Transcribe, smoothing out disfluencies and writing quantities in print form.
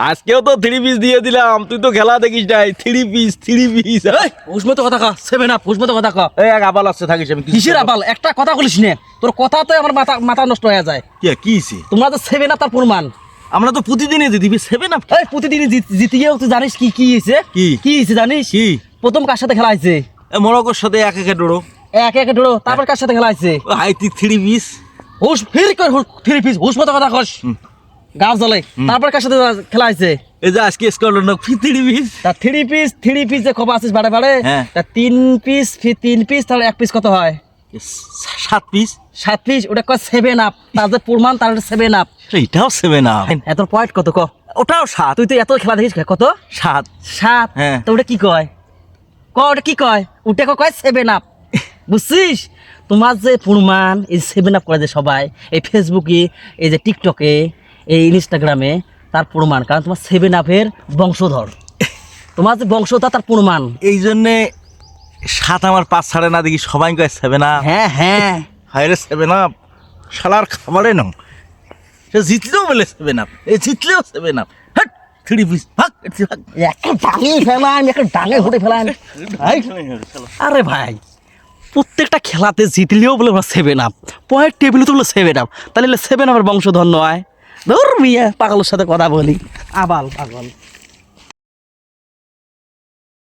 আজকেও তো 3 পিস দিয়ে দিলাম, তুই তো খেলা দেখিস নাই। 3 পিস উসমত কথা কা 7 আপ উসমত কথা কা। এই এক আবাল আসছে থাকিস, আমি কিসের আবাল? একটা কথা বলিস না, তোর কথাতে আমার মাথা নষ্ট হয়ে যায়। কি হইছে? তোমরা তো 7 আপ তার প্রমাণ। আমরা তো প্রতিদিনই দিবি 7 আপ। এই প্রতিদিন জিতিয়েও তুই জানিস কি হয়েছে? কি হয়েছে জানিস? কি প্রথম কার সাথে খেলা হয়েছে? মরক্কোর সাথে এক একে ডোড়ো। এক ডোড়ো। তারপর কার সাথে খেলা হয়েছে? Haiti 3 piece. হুশ ফির কর 3 পিস উসমত কথা কস। গাছ জ্বলে। তারপর কার সাথে খেলা হয়েছে? এই যে আজকে স্কটল্যান্ড 3 পিস। তা 3 পিস যে খোপা আছিস বাড়ে হ্যাঁ। তা 3 পিস তাহলে 1 পিস কত হয়? 7 পিস। 7 পিস ওটা কয় 7 আপ। তার যে প্রমাণ তার 7 আপ। এটাও 7 আপ। এত পয়েন্ট কত ক? ওটাও 7। তুই তো এত খেলা দেখিস কত? 7। 7। হ্যাঁ। তো ওটা কি কয়? ওটা কি কয়? ওটা কয় 7 আপ। বুঝছিস? তোমার যে প্রমাণ এই 7 আপ করে যে সবাই এই ফেসবুকে, এই যে টিকটকে, এই ইনস্টাগ্রামে, তার প্রমাণ। কারণ তোমার 7 আপের বংশধর, তোমার যে বংশধর তার প্রমাণ। এই জন্যে 7 আমার 5 ছাড়ে না দেখি সবাই কয় 7 আপ। হ্যাঁ হায় রে 7 আপ শালার খাবারে নাও। সে জিতলেও বলে 7 আপ, এই জিতলেও 7 আপ। হ্যাঁ 3 পিস ভাগ। একটা ডাঙে ফেলাম, একটা ডাঙে ঘুরে ফেলাম। আরে ভাই, প্রত্যেকটা খেলাতে জিতলেও বলে 7 আপ, পয়েন্ট টেবিলে তো বলে 7 আপ। তাহলে 7 আপের বংশধর নয়? ধর মিয়া, পাগলের সাথে কথা বলি, আবাল পাগল।